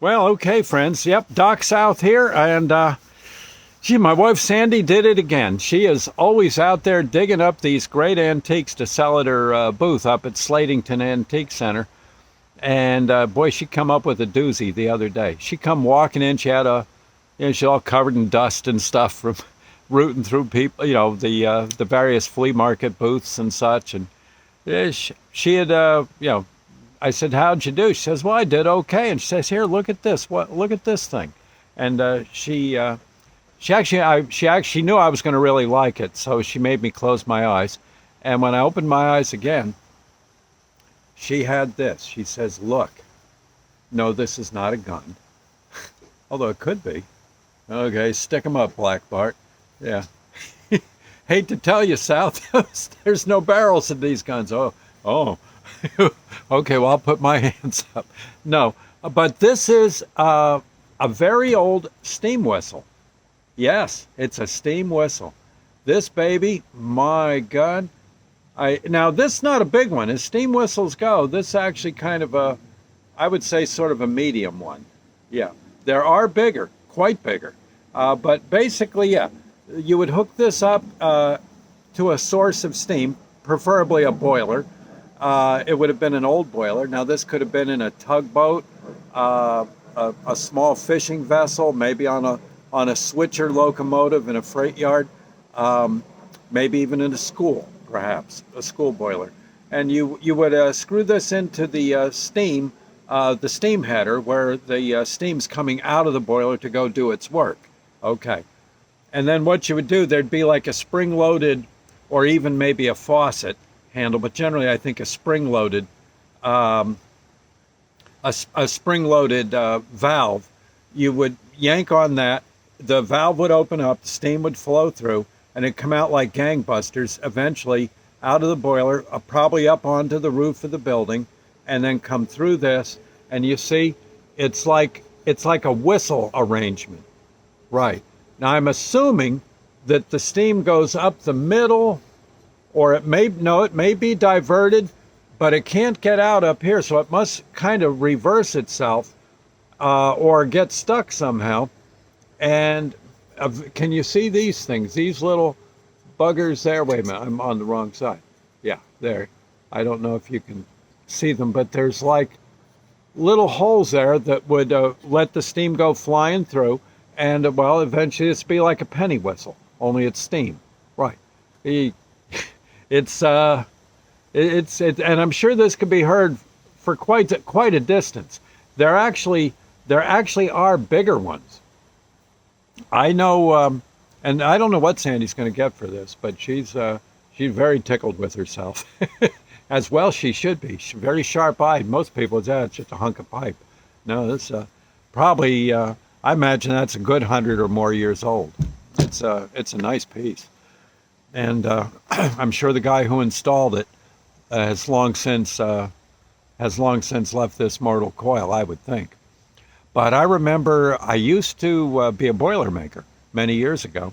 Well, okay, friends. Yep, Doc South here, and gee, my wife Sandy did it again. She is always out there digging up these great antiques to sell at her booth up at Slatington Antique Center. And boy, she come up with a doozy the other day. She come walking in. She had she's all covered in dust and stuff from rooting through people, the various flea market booths and such. And she had, I said, "How'd you do?" She says, "Well, I did okay." And she says, "Here, look at this. Look at this thing." And she knew I was going to really like it, so she made me close my eyes. And when I opened my eyes again, she had this. She says, "Look, no, this is not a gun, although it could be." Okay, stick 'em up, Black Bart. Yeah. Hate to tell you, South, there's no barrels in these guns. Oh. Okay, well, I'll put my hands up. No, but this is a very old steam whistle. Yes, it's a steam whistle. This baby, my God. Now, this is not a big one. As steam whistles go, this is actually kind of I would say sort of a medium one. Yeah, there are bigger, quite bigger. But basically, yeah, you would hook this up to a source of steam, preferably a boiler. It would have been an old boiler. Now, this could have been in a tugboat, a small fishing vessel, maybe on a switcher locomotive in a freight yard, maybe even in a school, perhaps, a school boiler. And you would screw this into the steam header where the steam's coming out of the boiler to go do its work. Okay. And then what you would do, there'd be like a spring-loaded or even maybe a faucet handle, but generally I think a spring-loaded valve. You would yank on that, the valve would open up, steam would flow through, and it'd come out like gangbusters, eventually out of the boiler, probably up onto the roof of the building, and then come through this. And you see, it's like a whistle arrangement. Right. Now I'm assuming that the steam goes up the middle, or it may be diverted, but it can't get out up here, so it must kind of reverse itself or get stuck somehow. And can you see these things? These little buggers there? Wait a minute, I'm on the wrong side. Yeah, there. I don't know if you can see them, but there's like little holes there that would let the steam go flying through. And, well, eventually it's be like a penny whistle, only it's steam. Right. And I'm sure this could be heard for quite a distance. There actually are bigger ones. I know, and I don't know what Sandy's going to get for this, but she's very tickled with herself. As well she should be. She's very sharp-eyed. Most people say, it's just a hunk of pipe. No, this probably, I imagine that's a good 100 or more years old. It's a nice piece. And I'm sure the guy who installed it has long since left this mortal coil, I would think. But I remember I used to be a Boilermaker many years ago,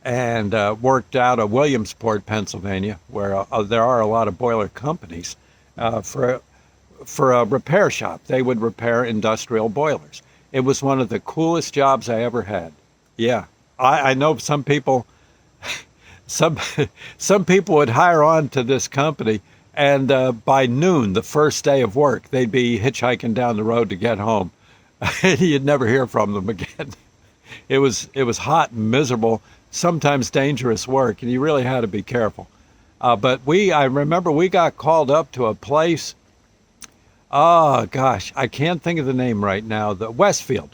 and worked out of Williamsport, Pennsylvania, where there are a lot of boiler companies for a repair shop. They would repair industrial boilers. It was one of the coolest jobs I ever had. Yeah, I know some people would hire on to this company, and by noon, the first day of work, they'd be hitchhiking down the road to get home. You'd never hear from them again. It was hot and miserable, sometimes dangerous work, and you really had to be careful. But I remember we got called up to a place. Oh gosh, I can't think of the name right now. The Westfield,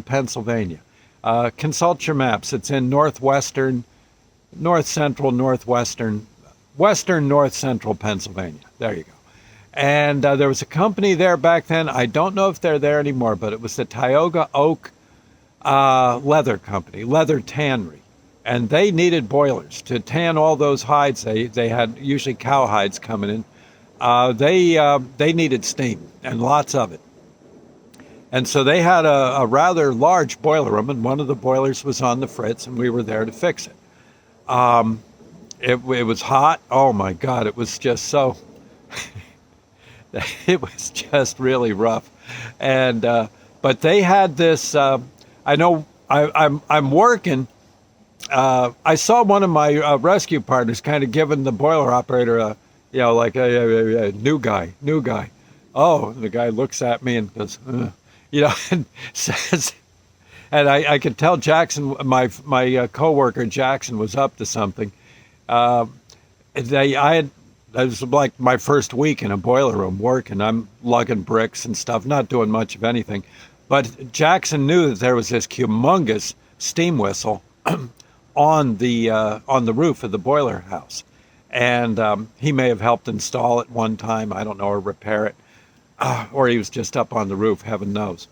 Pennsylvania. Consult your maps. It's in western north central Pennsylvania. There you go. And there was a company there back then. I don't know if they're there anymore, but it was the Tioga Oak Leather Company, leather tannery. And they needed boilers to tan all those hides. They had usually cow hides coming in. They needed steam, and lots of it. And so they had a rather large boiler room, and one of the boilers was on the fritz, and we were there to fix it. It was hot. Oh my God, it was just so. It was just really rough. And but they had this. I know I'm working. I saw one of my rescue partners kind of giving the boiler operator a, like a new guy. Oh, the guy looks at me and goes, and says, and I could tell Jackson, my coworker Jackson, was up to something. It was like my first week in a boiler room working. I'm lugging bricks and stuff, not doing much of anything. But Jackson knew that there was this humongous steam whistle on the roof of the boiler house, and he may have helped install it one time. I don't know, or repair it, or he was just up on the roof. Heaven knows.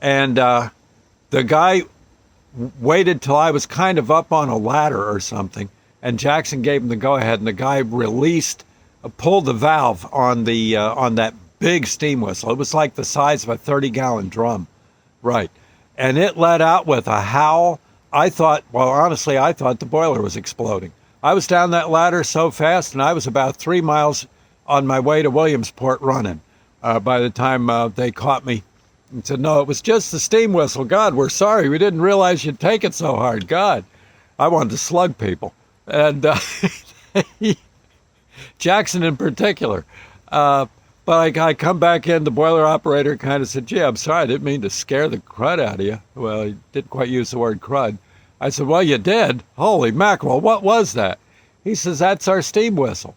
And the guy waited till I was kind of up on a ladder or something, and Jackson gave him the go-ahead, and the guy pulled the valve on that big steam whistle. It was like the size of a 30-gallon drum, right? And it let out with a howl. Honestly, I thought the boiler was exploding. I was down that ladder so fast, and I was about 3 miles on my way to Williamsport running by the time they caught me and said, no, it was just the steam whistle. God, we're sorry. We didn't realize you'd take it so hard. God, I wanted to slug people. And Jackson in particular. But I come back in, the boiler operator kind of said, gee, I'm sorry, I didn't mean to scare the crud out of you. Well, he didn't quite use the word crud. I said, well, you did. Holy mackerel, what was that? He says, that's our steam whistle.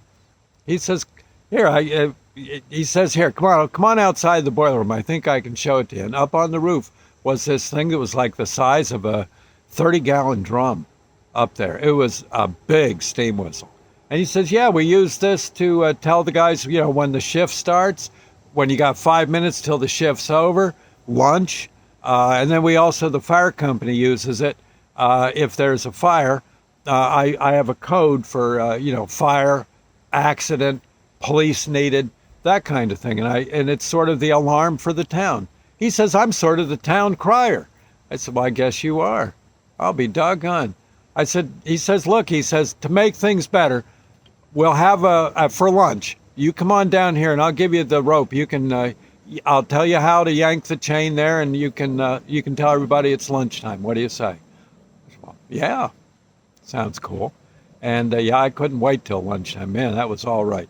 He says, here, here, come on outside the boiler room. I think I can show it to you. And up on the roof was this thing that was like the size of a 30-gallon drum up there. It was a big steam whistle. And he says, yeah, we use this to tell the guys, when the shift starts, when you got 5 minutes till the shift's over, lunch. And then the fire company uses it if there's a fire. I have a code for, fire, accident, police needed, that kind of thing. And it's sort of the alarm for the town. He says, I'm sort of the town crier. I said, well, I guess you are. I'll be doggone. He says, look, to make things better, we'll have for lunch. You come on down here and I'll give you the rope. You can, I'll tell you how to yank the chain there, and you can tell everybody it's lunchtime. What do you say? Well, yeah, sounds cool. And I couldn't wait till lunchtime. Man, that was all right.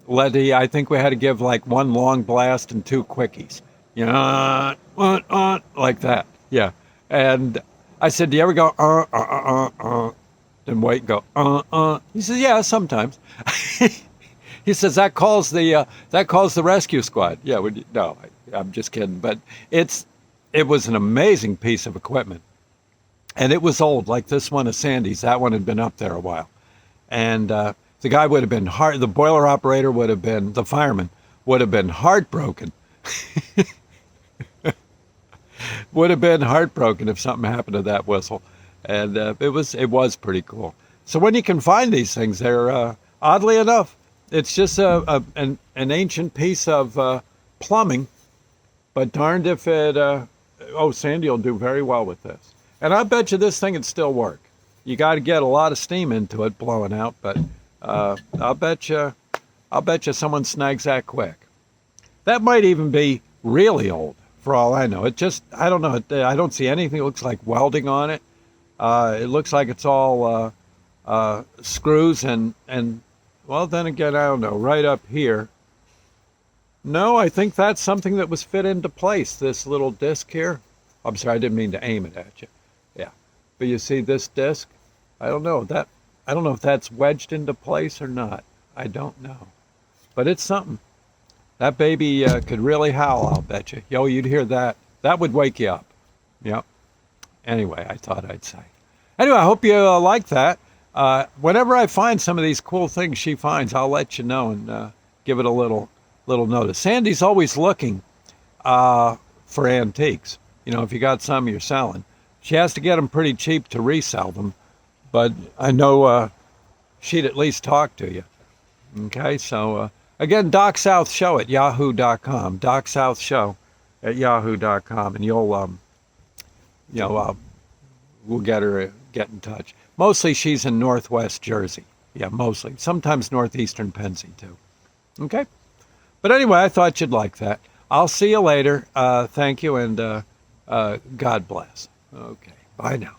I think we had to give like one long blast and 2 quickies. Like that. Yeah. And I said, do you ever go, then wait and go, He says, yeah, sometimes. He says, that calls the rescue squad. Yeah, no, I'm just kidding. But it was an amazing piece of equipment. And it was old, like this one of Sandy's. That one had been up there a while. And the guy would have been the boiler operator would have been, the fireman would have been heartbroken. Would have been heartbroken if something happened to that whistle. And it was pretty cool. So when you can find these things, they're oddly enough, it's just an ancient piece of plumbing. But darned if it. Sandy will do very well with this. And I bet you this thing would still work. You got to get a lot of steam into it blowing out, but I'll bet you someone snags that quick. That might even be really old, for all I know. I don't know. I don't see anything that looks like welding on it. It looks like it's all screws and well, then again, I don't know. Right up here. No, I think that's something that was fit into place. This little disc here. I'm sorry, I didn't mean to aim it at you. Yeah, but you see this disc? I don't know if that's wedged into place or not. I don't know, but it's something. That baby could really howl, I'll bet you. Yo, you'd hear that. That would wake you up. Yep. Anyway, I thought I'd say. Anyway, I hope you like that. Whenever I find some of these cool things she finds, I'll let you know and give it a little notice. Sandy's always looking for antiques. If you got some you're selling. She has to get them pretty cheap to resell them, but I know she'd at least talk to you. Okay, so again, Doc South Show at yahoo.com. Doc South Show at yahoo.com, and you'll we'll get in touch. Mostly she's in Northwest Jersey. Yeah, mostly. Sometimes Northeastern Pennsy too. Okay? But anyway, I thought you'd like that. I'll see you later. Thank you, and God bless. Okay, bye now.